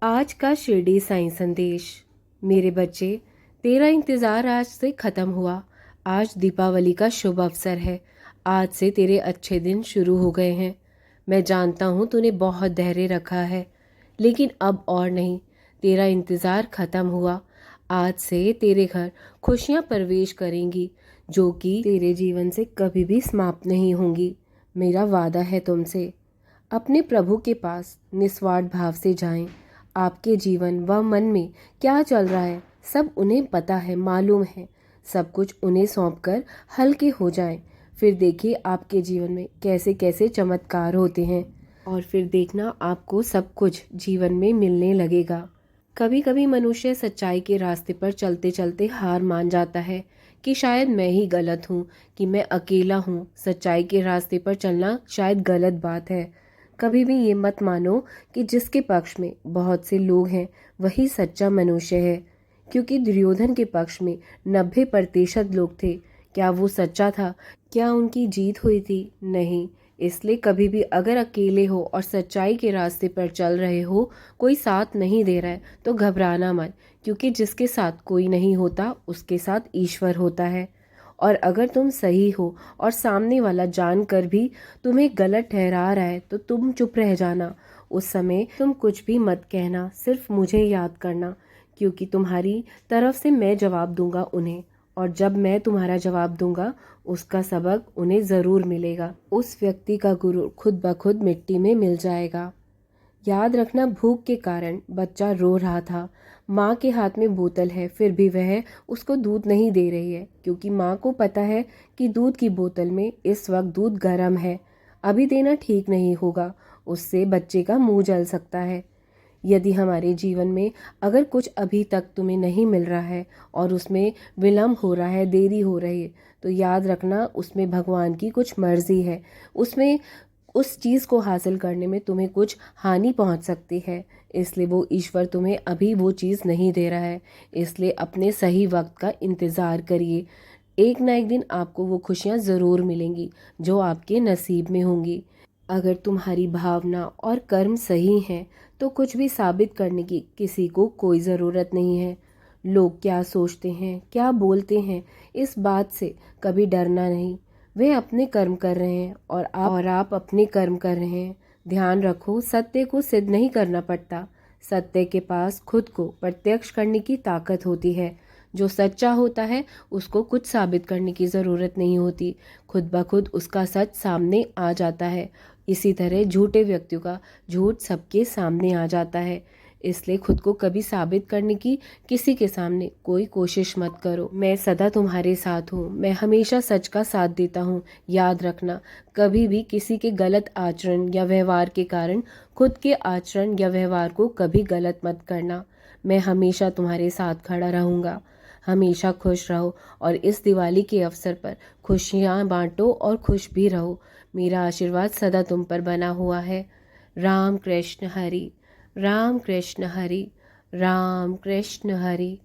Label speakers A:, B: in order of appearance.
A: आज का शिरडी साईं संदेश। मेरे बच्चे, तेरा इंतज़ार आज से ख़त्म हुआ। आज दीपावली का शुभ अवसर है। आज से तेरे अच्छे दिन शुरू हो गए हैं। मैं जानता हूँ तूने बहुत धैर्य रखा है, लेकिन अब और नहीं। तेरा इंतज़ार ख़त्म हुआ। आज से तेरे घर खुशियाँ प्रवेश करेंगी, जो कि तेरे जीवन से कभी भी समाप्त नहीं होंगी। मेरा वादा है तुमसे। अपने प्रभु के पास निस्वार्थ भाव से जाएं। आपके जीवन व मन में क्या चल रहा है सब उन्हें पता है, मालूम है। सब कुछ उन्हें सौंपकर हल्के हो जाएं। फिर देखिए आपके जीवन में कैसे कैसे चमत्कार होते हैं, और फिर देखना आपको सब कुछ जीवन में मिलने लगेगा। कभी कभी मनुष्य सच्चाई के रास्ते पर चलते चलते हार मान जाता है कि शायद मैं ही गलत हूँ, कि मैं अकेला हूँ। सच्चाई के रास्ते पर चलना शायद गलत बात है। कभी भी ये मत मानो कि जिसके पक्ष में बहुत से लोग हैं वही सच्चा मनुष्य है, क्योंकि दुर्योधन के पक्ष में 90% लोग थे। क्या वो सच्चा था? क्या उनकी जीत हुई थी? नहीं। इसलिए कभी भी अगर अकेले हो और सच्चाई के रास्ते पर चल रहे हो, कोई साथ नहीं दे रहा है, तो घबराना मत, क्योंकि जिसके साथ कोई नहीं होता उसके साथ ईश्वर होता है। और अगर तुम सही हो और सामने वाला जानकर भी तुम्हें गलत ठहरा रहा है, तो तुम चुप रह जाना। उस समय तुम कुछ भी मत कहना, सिर्फ मुझे याद करना, क्योंकि तुम्हारी तरफ से मैं जवाब दूंगा उन्हें। और जब मैं तुम्हारा जवाब दूंगा, उसका सबक उन्हें ज़रूर मिलेगा। उस व्यक्ति का गुरु खुद ब खुद मिट्टी में मिल जाएगा। याद रखना, भूख के कारण बच्चा रो रहा था। माँ के हाथ में बोतल है, फिर भी वह उसको दूध नहीं दे रही है, क्योंकि माँ को पता है कि दूध की बोतल में इस वक्त दूध गर्म है। अभी देना ठीक नहीं होगा, उससे बच्चे का मुंह जल सकता है। यदि हमारे जीवन में अगर कुछ अभी तक तुम्हें नहीं मिल रहा है और उसमें विलम्ब हो रहा है, देरी हो रही है, तो याद रखना उसमें भगवान की कुछ मर्जी है। उसमें उस चीज़ को हासिल करने में तुम्हें कुछ हानि पहुंच सकती है। इसलिए वो ईश्वर तुम्हें अभी वो चीज़ नहीं दे रहा है। इसलिए अपने सही वक्त का इंतज़ार करिए। एक ना एक दिन आपको वो खुशियाँ ज़रूर मिलेंगी जो आपके नसीब में होंगी। अगर तुम्हारी भावना और कर्म सही हैं, तो कुछ भी साबित करने की किसी को कोई ज़रूरत नहीं है। लोग क्या सोचते हैं, क्या बोलते हैं, इस बात से कभी डरना नहीं। वे अपने कर्म कर रहे हैं और आप अपने कर्म कर रहे हैं। ध्यान रखो, सत्य को सिद्ध नहीं करना पड़ता। सत्य के पास खुद को प्रत्यक्ष करने की ताकत होती है। जो सच्चा होता है उसको कुछ साबित करने की ज़रूरत नहीं होती, खुद ब खुद उसका सच सामने आ जाता है। इसी तरह झूठे व्यक्तियों का झूठ सबके सामने आ जाता है। इसलिए खुद को कभी साबित करने की किसी के सामने कोई कोशिश मत करो। मैं सदा तुम्हारे साथ हूँ, मैं हमेशा सच का साथ देता हूँ। याद रखना, कभी भी किसी के गलत आचरण या व्यवहार के कारण खुद के आचरण या व्यवहार को कभी गलत मत करना। मैं हमेशा तुम्हारे साथ खड़ा रहूँगा। हमेशा खुश रहो और इस दिवाली के अवसर पर खुशियाँ बांटो और खुश भी रहो। मेरा आशीर्वाद सदा तुम पर बना हुआ है। राम कृष्ण हरि, राम कृष्ण हरि, राम कृष्ण हरि।